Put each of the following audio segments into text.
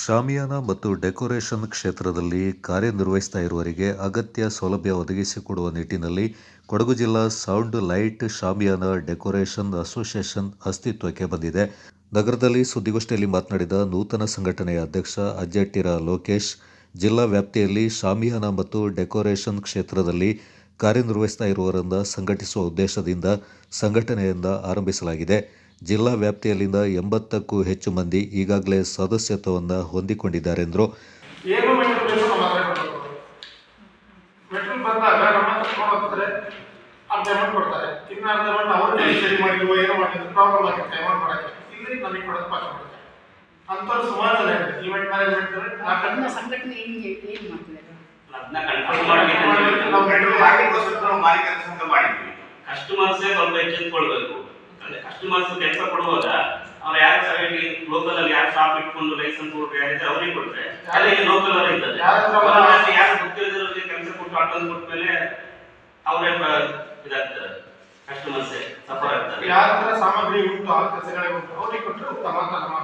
ಶಾಮಿಯಾನ ಮತ್ತು ಡೆಕೋರೇಷನ್ ಕ್ಷೇತ್ರದಲ್ಲಿ ಕಾರ್ಯನಿರ್ವಹಿಸ್ತಾ ಇರುವವರಿಗೆ ಅಗತ್ಯ ಸೌಲಭ್ಯ ಒದಗಿಸಿಕೊಡುವ ನಿಟ್ಟಿನಲ್ಲಿ ಕೊಡಗು ಜಿಲ್ಲಾ ಸೌಂಡ್ ಲೈಟ್ ಶಾಮಿಯಾನ ಡೆಕೋರೇಷನ್ ಅಸೋಸಿಯೇಷನ್ ಅಸ್ತಿತ್ವಕ್ಕೆ ಬಂದಿದೆ. ನಗರದಲ್ಲಿ ಸುದ್ದಿಗೋಷ್ಠಿಯಲ್ಲಿ ಮಾತನಾಡಿದ ನೂತನ ಸಂಘಟನೆಯ ಅಧ್ಯಕ್ಷ ಅಜ್ಜಟ್ಟಿರ ಲೋಕೇಶ್, ಜಿಲ್ಲಾ ವ್ಯಾಪ್ತಿಯಲ್ಲಿ ಶಾಮಿಯಾನ ಮತ್ತು ಡೆಕೋರೇಷನ್ ಕ್ಷೇತ್ರದಲ್ಲಿ ಕಾರ್ಯನಿರ್ವಹಿಸ್ತಾ ಇರುವವರನ್ನ ಸಂಘಟಿಸುವ ಉದ್ದೇಶದಿಂದ ಸಂಘಟನೆಯಿಂದ ಆರಂಭಿಸಲಾಗಿದೆ. ಜಿಲ್ಲಾ ವ್ಯಾಪ್ತಿಯಲ್ಲಿಂದ 80ಕ್ಕೂ ಹೆಚ್ಚು ಮಂದಿ ಈಗಾಗಲೇ ಸದಸ್ಯತ್ವವನ್ನು ಹೊಂದಿಕೊಂಡಿದ್ದಾರೆ ಎಂದರು. ಕಸ್ಟಮರ್ಸೇ ಸ್ವಲ್ಪ ಎಚ್ಚೆತ್ತುಕೊಳ್ಬೇಕು. ಕಸ್ಟಮರ್ಸ್ ಕೆಲಸ ಕೊಡುವಾಗ ಅವ್ರು ಯಾರು ಸರಿಯಾಗಿ ಲೋಕಲ್ ಅಲ್ಲಿ ಯಾರು ಶಾಪ್ ಇಟ್ಕೊಂಡು ಲೈಸೆನ್ಸ್ ಹೇಳಿದ್ರೆ ಅವ್ರಿಗೆ ಕೊಡ್ತಾರೆ. ಅದೇ ಲೋಕಲ್ ಅವರೇ ಇದ್ದಾರೆ, ಯಾರು ಗೊತ್ತಿರೋದ್ರಲ್ಲಿ ಕೆಲಸ ಕೊಟ್ಟು ಅಡ್ವಾನ್ಸ್ ಕೊಟ್ಟ ಮೇಲೆ ಅವರೇ ಇದಾಗ್ತಾರೆ, ಕಸ್ಟಮರ್ಸ್ ಸಫರ್ ಆಗ್ತಾರೆ. ಯಾರ ಹತ್ರ ಸಾಮಗ್ರಿ ಉಂಟು ಆ ಕೆಲಸಗಳೇ ಉಂಟು ಅವ್ರಿಗೆ ಕೊಟ್ಟರೆ ಉತ್ತಮ ಅಂತ ನಮ್ಮ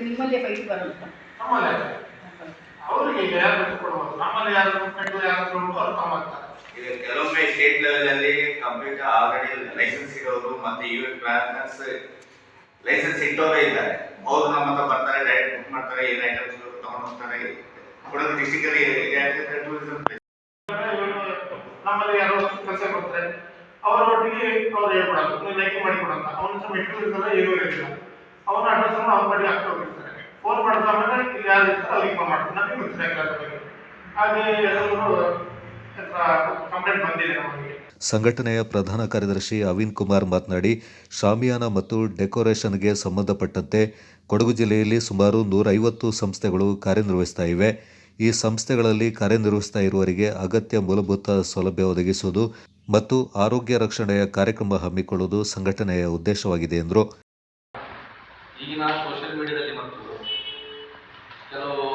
ನಿಮ್ಮಲ್ಲಿ ಫೈಟ್ ಬರುತ್ತೆ. ನಮ್ಮಲ್ಲಿ ಅವರಿಗೆ ಯಾರು ಬೇಕು ಕೊಡುವುದು, ನಮ್ಮಲ್ಲಿ ಯಾರು ಕಟ್ಟು ಯಾರು ಉಂಟು ಅವ್ರು ತಮ್ಮ ಕೆಲವೊಮ್ಮೆ ಸ್ಟೇಟ್ ಲೆವೆಲ್ ಅಲ್ಲಿ ಕಂಪ್ಲೀಟ್ ಆಲ್ರೆಡಿ ಲೈಸೆನ್ಸ್ ಇರೋರು ಮತ್ತೆ ಯೂಎಸ್ ಪ್ಲಾನರ್ಸ್ ಲೈಸೆನ್ಸ್ ಇಟ್ಟವರೇ ಇದ್ದಾರೆ. ಅವರು ನಮ್ಮ ಹತ್ರ ಬರ್ತಾರೆ, ಡೈರೆಕ್ಟ್ ಬುಕ್ ಮಾಡ್ತಾರೆ, ಏನ್ ಐಟಮ್ಸ್ ತಗೊಂಡು ಹೋಗ್ತಾರೆ. ಕೊಡಗು ಡಿಸ್ಟಿಕ್ ಅಲ್ಲಿ ನಮ್ಮಲ್ಲಿ ಯಾರೋ ಕೆಲಸ ಕೊಡ್ತಾರೆ, ಅವರೊಟ್ಟಿಗೆ ಅವ್ರು ಹೇಳ್ಕೊಡಲ್ಲ, ನೀವು ಲೈಕ್ ಮಾಡಿ ಕೊಡಲ್ಲ. ಅವನ ಹತ್ರ ಮೆಟ್ರಿಕಲ್ ಏನೂ ಇರೋದಿಲ್ಲ, ಅವನ ಅಡ್ರೆಸ್ ಅವ್ರ ಬಡಿ ಹಾಕಿ ಹೋಗಿರ್ತಾರೆ. ಫೋನ್ ಮಾಡಿದ ಆಮೇಲೆ ಇಲ್ಲಿ ಯಾರು ಇರ್ತಾರೆ ಅವ್ರಿಗೆ ಫೋನ್ ಮಾಡ್ತಾರೆ, ನಮಗೆ ಗೊತ್ತಿಲ್ಲ ಕೆಲಸ ಬಗ್ಗೆ. ಹಾಗೆ ಎಲ್ಲರೂ ಕಂಪ್ಲೇಂಟ್ ಬಂದಿದೆ ನಮಗೆ. ಸಂಘಟನೆಯ ಪ್ರಧಾನ ಕಾರ್ಯದರ್ಶಿ ಅವಿನ್ ಕುಮಾರ್ ಮಾತನಾಡಿ, ಶಾಮಿಯಾನ ಮತ್ತು ಡೆಕೋರೇಷನ್ಗೆ ಸಂಬಂಧಪಟ್ಟಂತೆ ಕೊಡಗು ಜಿಲ್ಲೆಯಲ್ಲಿ ಸುಮಾರು 150 ಸಂಸ್ಥೆಗಳು ಕಾರ್ಯನಿರ್ವಹಿಸ್ತಾ ಇವೆ. ಈ ಸಂಸ್ಥೆಗಳಲ್ಲಿ ಕಾರ್ಯನಿರ್ವಹಿಸ್ತಾ ಇರುವವರಿಗೆ ಅಗತ್ಯ ಮೂಲಭೂತ ಸೌಲಭ್ಯ ಒದಗಿಸುವುದು ಮತ್ತು ಆರೋಗ್ಯ ರಕ್ಷಣೆಯ ಕಾರ್ಯಕ್ರಮ ಹಮ್ಮಿಕೊಳ್ಳುವುದು ಸಂಘಟನೆಯ ಉದ್ದೇಶವಾಗಿದೆ ಎಂದರು. ಈಗಿನ ಸೋಷಿಯಲ್ ಮೀಡಿಯಾದಲ್ಲಿ ಮತ್ತು ಕೆಲವು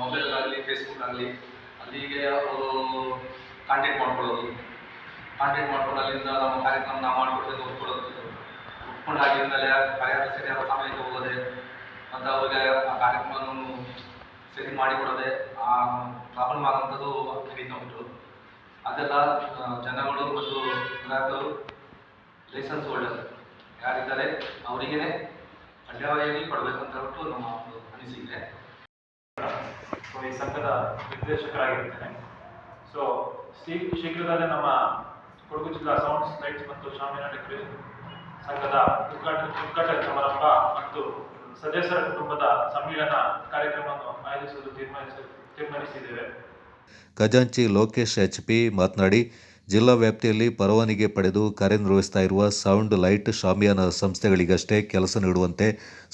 ಮೊಬೈಲ್ ಆಗಲಿ ಫೇಸ್ಬುಕ್ ಆಗಲಿ ಅಲ್ಲಿಗೆ ಅವರು ಕಾಂಟ್ಯಾಕ್ಟ್ ಮಾಡ್ಕೊಳ್ಳೋದು, ಕಾಂಟ್ಯಾಕ್ಟ್ ಮಾಡ್ಕೊಂಡು ಅಲ್ಲಿಂದ ನಮ್ಮ ಕಾರ್ಯಕ್ರಮ ನಾವು ಮಾಡಿಕೊಡ್ತೇವೆ ಒಪ್ಕೊಳ್ಳೋದು, ಒಪ್ಕೊಂಡು ಆಗಿದ್ಮೇಲೆ ಕಾರ್ಯಕ್ರಮ ಸರಿಯಾದ ಸಮಯಕ್ಕೆ ಹೋಗೋದೆ ಮತ್ತು ಅವ್ರಿಗೆ ಆ ಕಾರ್ಯಕ್ರಮವನ್ನು ಸರಿ ಮಾಡಿಕೊಡೋದೆ ಆ ಪ್ರಾಬ್ಲಮ್ ಆಗೋಂಥದ್ದು ನಡೀತಾ ಉಂಟು. ಅದೆಲ್ಲ ಜನಗಳು ಮತ್ತು ಗ್ರಾಹಕರು ಲೈಸೆನ್ಸ್ ಹೋಲ್ಡರ್ ಯಾರಿದ್ದಾರೆ ಅವರಿಗೇ ಕಡ್ಡಾಯವಾಗಿ ಕೊಡಬೇಕಂತ ಹೇಳ್ಬಿಟ್ಟು ನಮ್ಮ ಒಂದು ಅನಿಸಿಕೆ. ಈ ಸಂಘದ ನಿರ್ದೇಶಕರಾಗಿರ್ತೇನೆ. ಸೊ ಶೀಘ್ರದಲ್ಲೇ ನಮ್ಮ ಕೊಡಗು ಜಿಲ್ಲಾ ಸೌಂಡ್ಸ್ ಲೈಟ್ಸ್ ಮತ್ತು ಶಾಮಿಯಾನ ಡೆಕೋರೇಷನ್ ಸಂಘದ ಉದ್ಘಾಟನಾ ಸಮಾರಂಭ ಮತ್ತು ಸದಸ್ಯರ ಕುಟುಂಬದ ಸಮ್ಮೇಳನ ಕಾರ್ಯಕ್ರಮವನ್ನು ಆಯೋಜಿಸಲು ತೀರ್ಮಾನಿಸಿದ್ದೇವೆ. ಖಜಾಂಚಿ ಲೋಕೇಶ್ ಎಚ್ಪಿ ಮಾತನಾಡಿ, ಜಿಲ್ಲಾ ವ್ಯಾಪ್ತಿಯಲ್ಲಿ ಪರವಾನಗಿ ಪಡೆದು ಕಾರ್ಯನಿರ್ವಹಿಸ್ತಾ ಇರುವ ಸೌಂಡ್ ಲೈಟ್ ಶಾಮಿಯಾನ ಸಂಸ್ಥೆಗಳಿಗಷ್ಟೇ ಕೆಲಸ ನೀಡುವಂತೆ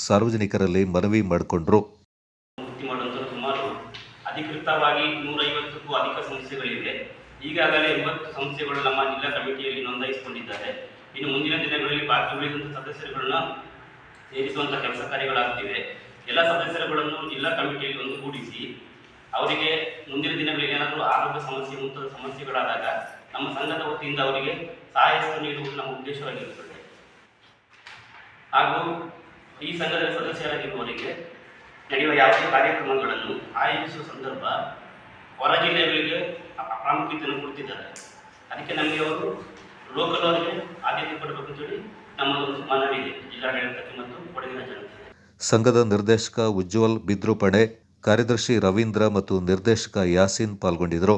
ಸಾರ್ವಜನಿಕರಲ್ಲಿ ಮನವಿ ಮಾಡಿಕೊಂಡರು. ಸುಮಾರು ಅಧಿಕೃತವಾಗಿ 150ಕ್ಕೂ ಅಧಿಕ ಸಂಸ್ಥೆಗಳಿವೆ. ಈಗಾಗಲೇ 80 ಸಂಸ್ಥೆಗಳು ನಮ್ಮ ಜಿಲ್ಲಾ ಕಮಿಟಿಯಲ್ಲಿ ನೋಂದಾಯಿಸಿಕೊಂಡಿದ್ದಾರೆ. ಇನ್ನು ಮುಂದಿನ ದಿನಗಳಲ್ಲಿ ಬಾಕಿ ಉಳಿದಂಥ ಸದಸ್ಯರುಗಳನ್ನ ಸೇರಿಸುವಂಥ ಕೆಲಸ ಕಾರ್ಯಗಳಾಗ್ತಿವೆ. ಎಲ್ಲ ಸದಸ್ಯರುಗಳನ್ನು ಜಿಲ್ಲಾ ಕಮಿಟಿಯಲ್ಲಿ ಒಂದುಗೂಡಿಸಿ ಅವರಿಗೆ ಮುಂದಿನ ದಿನಗಳಲ್ಲಿ ಏನಾದರೂ ಆರೋಗ್ಯ ಸಮಸ್ಯೆ ಮುಂತಾದ ಸಮಸ್ಯೆಗಳಾದಾಗ ನಮ್ಮ ಸಂಘದ ವತಿಯಿಂದ ಅವರಿಗೆ ಸಹಾಯ ನೀಡುವುದು ನಮ್ಮ ಉದ್ದೇಶವಾಗಿರುತ್ತದೆ. ಹಾಗೂ ಈ ಸಂಘದ ಸದಸ್ಯರಾಗಿರುವವರಿಗೆ ನಡೆಯುವ ಯಾವುದೇ ಕಾರ್ಯಕ್ರಮಗಳನ್ನು ಆಯೋಜಿಸುವ ಸಂದರ್ಭ ಹೊರ ಜಿಲ್ಲೆಗಳಿಗೆ ಪ್ರಾಮುಖ್ಯತೆಯನ್ನು ಕೊಡ್ತಿದ್ದಾರೆ. ಅದಕ್ಕೆ ನಮಗೆ ಅವರು ಲೋಕಲ್ ಅವರಿಗೆ ಆದ್ಯತೆ ಕೊಡಬೇಕು ಅಂತೇಳಿ ನಮ್ಮ ಒಂದು ಮನವಿ ಇದೆ ಜಿಲ್ಲಾಡಳಿತಕ್ಕೆ ಮತ್ತು ಕೊಡಗಿನ ಜನತೆ. ಸಂಘದ ನಿರ್ದೇಶಕ ಉಜ್ವಲ್ ಬಿದ್ರುಪಡೆ, ಕಾರ್ಯದರ್ಶಿ ರವೀಂದ್ರ ಮತ್ತು ನಿರ್ದೇಶಕ ಯಾಸೀನ್ ಪಾಲ್ಗೊಂಡಿದ್ದರು.